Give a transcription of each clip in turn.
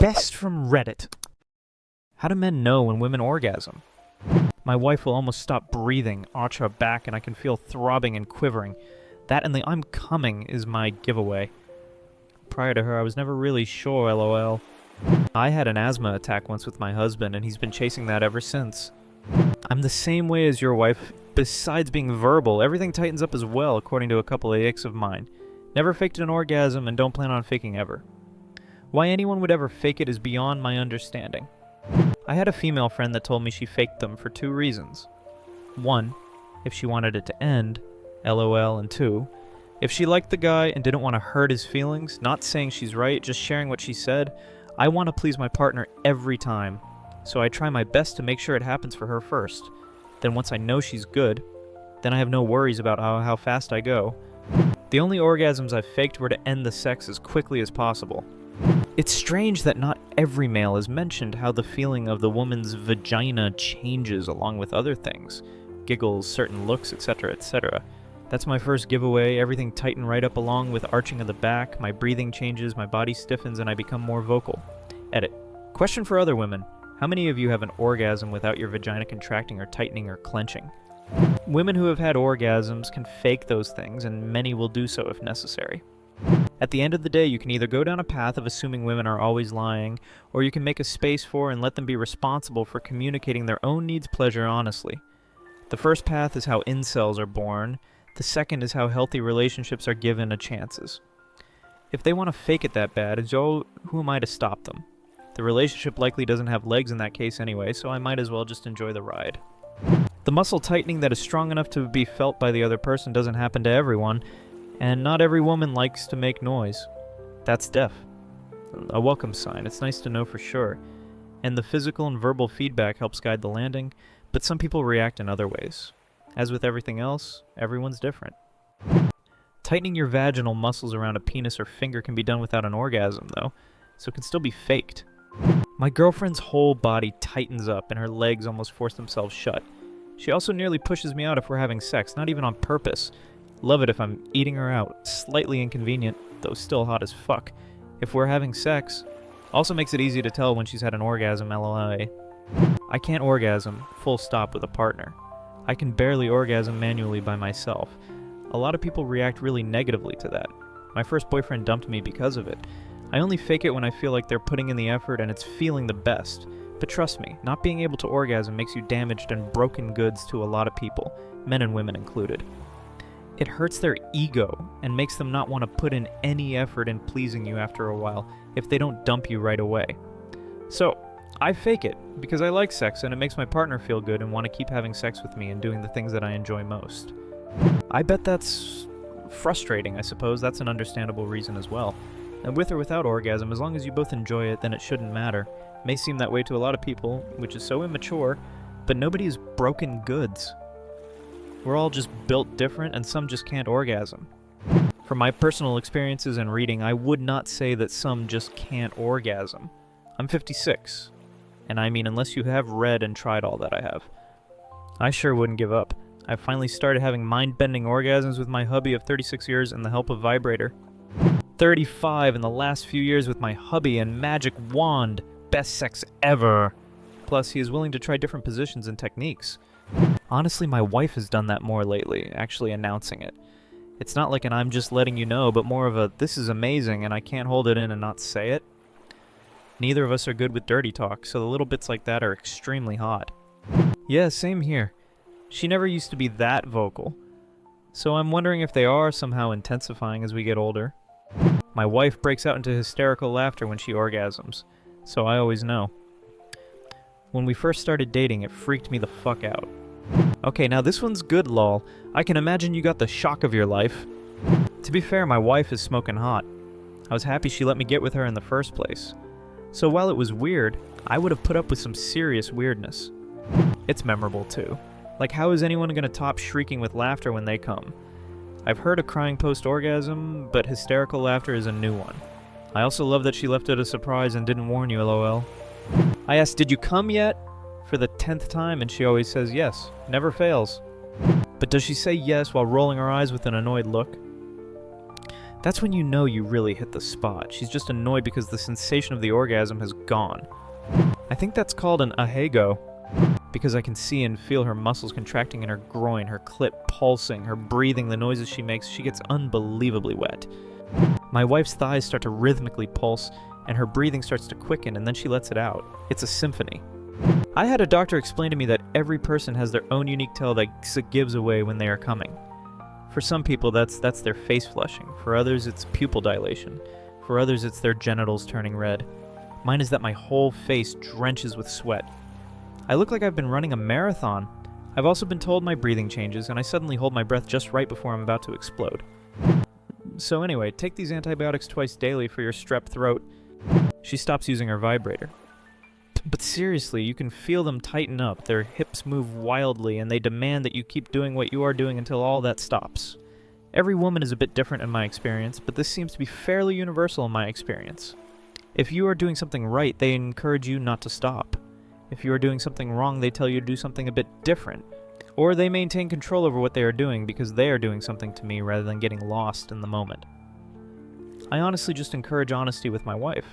Best from Reddit. How do men know when women orgasm? My wife will almost stop breathing, arch her back, and I can feel throbbing and quivering. That and the "I'm coming" is my giveaway. Prior to her, I was never really sure, lol. I had an asthma attack once with my husband, and he's been chasing that ever since. I'm the same way as your wife. Besides being verbal, everything tightens up as well, according to a couple of aches of mine. Never faked an orgasm and don't plan on faking ever. Why anyone would ever fake it is beyond my understanding. I had a female friend that told me she faked them for 2 reasons. 1, if she wanted it to end, lol, and 2, if she liked the guy and didn't want to hurt his feelings, not saying she's right, just sharing what she said. I want to please my partner every time, so I try my best to make sure it happens for her first. Then once I know she's good, then I have no worries about how fast I go. The only orgasms I've faked were to end the sex as quickly as possible. It's strange that not every male has mentioned how the feeling of the woman's vagina changes along with other things. Giggles, certain looks, etc., etc. That's my first giveaway. Everything tightened right up along with arching of the back, my breathing changes, my body stiffens, and I become more vocal. Edit. Question for other women. How many of you have an orgasm without your vagina contracting or tightening or clenching? Women who have had orgasms can fake those things, and many will do so if necessary. At the end of the day, you can either go down a path of assuming women are always lying, or you can make a space for and let them be responsible for communicating their own needs pleasure honestly. The first path is how incels are born. The second is how healthy relationships are given a chances. If they want to fake it that bad, who am I to stop them? The relationship likely doesn't have legs in that case anyway, so I might as well just enjoy the ride. The muscle tightening that is strong enough to be felt by the other person doesn't happen to everyone, and not every woman likes to make noise. That's deaf. A welcome sign, it's nice to know for sure. And the physical and verbal feedback helps guide the landing, but some people react in other ways. As with everything else, everyone's different. Tightening your vaginal muscles around a penis or finger can be done without an orgasm, though, so it can still be faked. My girlfriend's whole body tightens up and her legs almost force themselves shut. She also nearly pushes me out if we're having sex, not even on purpose. Love it if I'm eating her out. Slightly inconvenient, though still hot as fuck. If we're having sex, also makes it easy to tell when she's had an orgasm, lol. I can't orgasm, full stop, with a partner. I can barely orgasm manually by myself. A lot of people react really negatively to that. My first boyfriend dumped me because of it. I only fake it when I feel like they're putting in the effort and it's feeling the best. But trust me, not being able to orgasm makes you damaged and broken goods to a lot of people, men and women included. It hurts their ego and makes them not want to put in any effort in pleasing you after a while if they don't dump you right away. So, I fake it because I like sex and it makes my partner feel good and want to keep having sex with me and doing the things that I enjoy most. I bet that's frustrating, I suppose. That's an understandable reason as well. And with or without orgasm, as long as you both enjoy it, then it shouldn't matter. It may seem that way to a lot of people, which is so immature, but nobody is broken goods. We're all just built different, and some just can't orgasm. From my personal experiences and reading, I would not say that some just can't orgasm. I'm 56, and I mean unless you have read and tried all that I have. I sure wouldn't give up. I finally started having mind-bending orgasms with my hubby of 36 years and the help of vibrator. 35 in the last few years with my hubby and magic wand. Best sex ever. Plus, he is willing to try different positions and techniques. Honestly, my wife has done that more lately, actually announcing it. It's not like an "I'm just letting you know," but more of a "this is amazing and I can't hold it in and not say it." Neither of us are good with dirty talk, so the little bits like that are extremely hot. Yeah, same here. She never used to be that vocal, so I'm wondering if they are somehow intensifying as we get older. My wife breaks out into hysterical laughter when she orgasms, so I always know. When we first started dating, it freaked me the fuck out. Okay, now this one's good, lol. I can imagine you got the shock of your life. To be fair, my wife is smoking hot. I was happy she let me get with her in the first place. So while it was weird, I would have put up with some serious weirdness. It's memorable too. Like, how is anyone gonna top shrieking with laughter when they come? I've heard of crying post-orgasm, but hysterical laughter is a new one. I also love that she left it a surprise and didn't warn you, lol. I asked, "Did you come yet?" for the 10th time, and she always says yes. Never fails. But does she say yes while rolling her eyes with an annoyed look? That's when you know you really hit the spot. She's just annoyed because the sensation of the orgasm has gone. I think that's called an ahego, because I can see and feel her muscles contracting in her groin, her clit pulsing, her breathing, the noises she makes. She gets unbelievably wet. My wife's thighs start to rhythmically pulse, and her breathing starts to quicken, and then she lets it out. It's a symphony. I had a doctor explain to me that every person has their own unique tell that gives away when they are coming. For some people, that's their face flushing. For others, it's pupil dilation. For others, it's their genitals turning red. Mine is that my whole face drenches with sweat. I look like I've been running a marathon. I've also been told my breathing changes, and I suddenly hold my breath just right before I'm about to explode. So anyway, take these antibiotics twice daily for your strep throat. She stops using her vibrator. But seriously, you can feel them tighten up, their hips move wildly, and they demand that you keep doing what you are doing until all that stops. Every woman is a bit different in my experience, but this seems to be fairly universal in my experience. If you are doing something right, they encourage you not to stop. If you are doing something wrong, they tell you to do something a bit different. Or they maintain control over what they are doing because they are doing something to me rather than getting lost in the moment. I honestly just encourage honesty with my wife.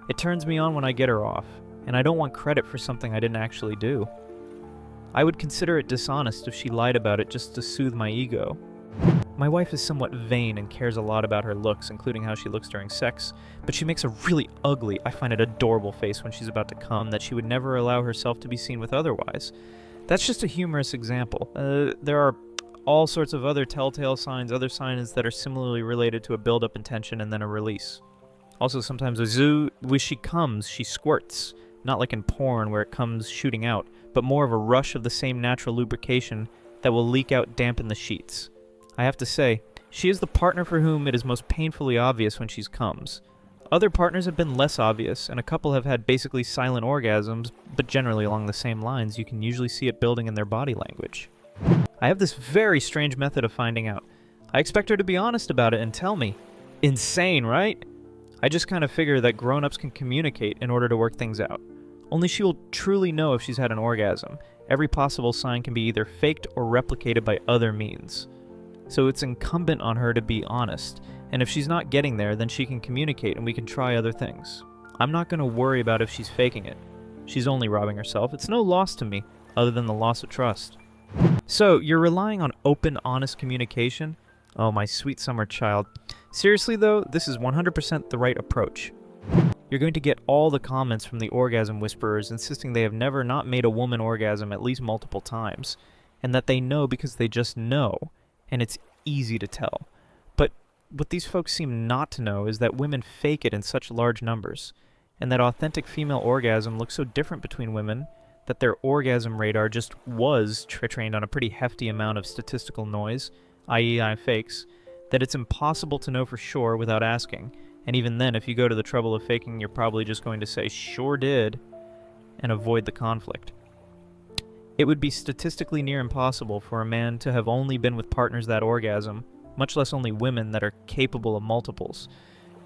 It turns me on when I get her off, and I don't want credit for something I didn't actually do. I would consider it dishonest if she lied about it just to soothe my ego. My wife is somewhat vain and cares a lot about her looks, including how she looks during sex, but she makes a really ugly, I find it adorable face when she's about to come that she would never allow herself to be seen with otherwise. That's just a humorous example. There are all sorts of other telltale signs, other signs that are similarly related to a build-up in tension and then a release. Also, sometimes when she comes, she squirts. Not like in porn where it comes shooting out, but more of a rush of the same natural lubrication that will leak out dampen the sheets. I have to say, she is the partner for whom it is most painfully obvious when she comes. Other partners have been less obvious, and a couple have had basically silent orgasms, but generally along the same lines. You can usually see it building in their body language. I have this very strange method of finding out. I expect her to be honest about it and tell me. Insane, right? I just kind of figure that grown-ups can communicate in order to work things out. Only she will truly know if she's had an orgasm. Every possible sign can be either faked or replicated by other means. So it's incumbent on her to be honest, and if she's not getting there, then she can communicate and we can try other things. I'm not going to worry about if she's faking it. She's only robbing herself. It's no loss to me, other than the loss of trust. So, you're relying on open, honest communication? Oh, my sweet summer child. Seriously though, this is 100% the right approach. You're going to get all the comments from the orgasm whisperers insisting they have never not made a woman orgasm at least multiple times, and that they know because they just know, and it's easy to tell. But what these folks seem not to know is that women fake it in such large numbers, and that authentic female orgasm looks so different between women that their orgasm radar just was trained on a pretty hefty amount of statistical noise, i.e. fakes, that it's impossible to know for sure without asking. And even then, if you go to the trouble of faking, you're probably just going to say, "Sure did," and avoid the conflict. It would be statistically near impossible for a man to have only been with partners that orgasm, much less only women that are capable of multiples.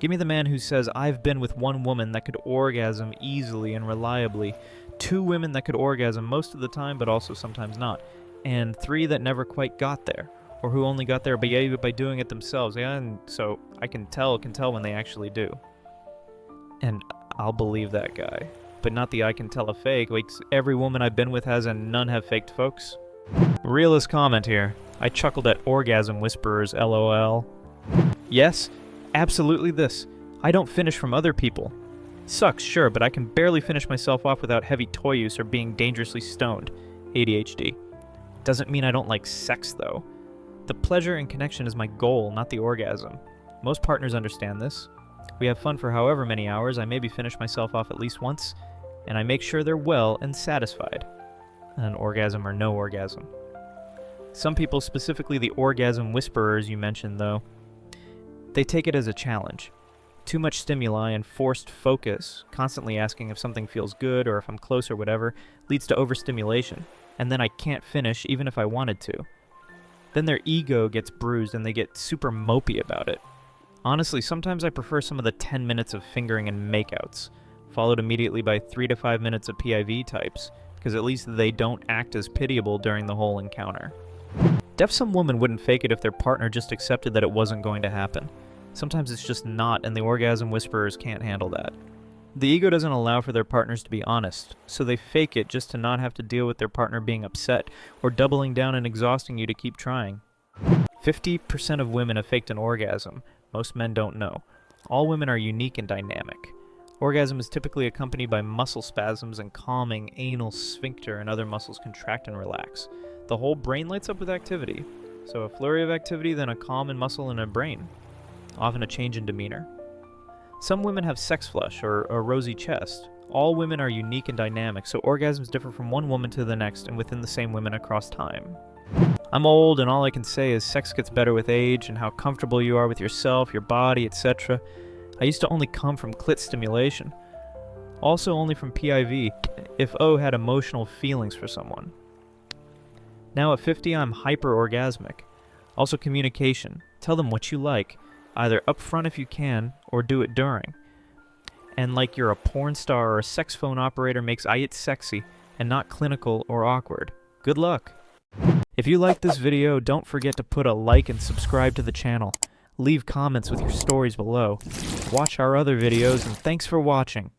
Give me the man who says, "I've been with one woman that could orgasm easily and reliably, 2 women that could orgasm most of the time but also sometimes not, and 3 that never quite got there, or who only got there by doing it themselves." Yeah, and so I can tell when they actually do. And I'll believe that guy. But not the "I can tell a fake." Like, every woman I've been with has, and none have faked, folks. Realist comment here. I chuckled at orgasm whisperers, LOL. Yes, absolutely this. I don't finish from other people. Sucks, sure, but I can barely finish myself off without heavy toy use or being dangerously stoned. ADHD. Doesn't mean I don't like sex, though. The pleasure and connection is my goal, not the orgasm. Most partners understand this. We have fun for however many hours. I maybe finish myself off at least once, and I make sure they're well and satisfied. An orgasm or no orgasm. Some people, specifically the orgasm whisperers you mentioned, though, they take it as a challenge. Too much stimuli and forced focus, constantly asking if something feels good or if I'm close or whatever, leads to overstimulation, and then I can't finish even if I wanted to. Then their ego gets bruised and they get super mopey about it. Honestly, sometimes I prefer some of the 10 minutes of fingering and makeouts, followed immediately by 3 to 5 minutes of PIV types, because at least they don't act as pitiable during the whole encounter. Some women wouldn't fake it if their partner just accepted that it wasn't going to happen. Sometimes it's just not, and the orgasm whisperers can't handle that. The ego doesn't allow for their partners to be honest, so they fake it just to not have to deal with their partner being upset or doubling down and exhausting you to keep trying. 50% of women have faked an orgasm. Most men don't know. All women are unique and dynamic. Orgasm is typically accompanied by muscle spasms and calming anal sphincter and other muscles contract and relax. The whole brain lights up with activity. So a flurry of activity, then a calm in muscle and a brain. Often a change in demeanor. Some women have sex flush or a rosy chest. All women are unique and dynamic, so orgasms differ from one woman to the next and within the same women across time. I'm old and all I can say is sex gets better with age and how comfortable you are with yourself, your body, etc. I used to only come from clit stimulation. Also only from PIV, if O had emotional feelings for someone. Now at 50 I'm hyper-orgasmic. Also communication. Tell them what you like, either up front if you can, or do it during. And like you're a porn star or a sex phone operator makes it sexy and not clinical or awkward. Good luck! If you liked this video, don't forget to put a like and subscribe to the channel. Leave comments with your stories below. Watch our other videos, and thanks for watching.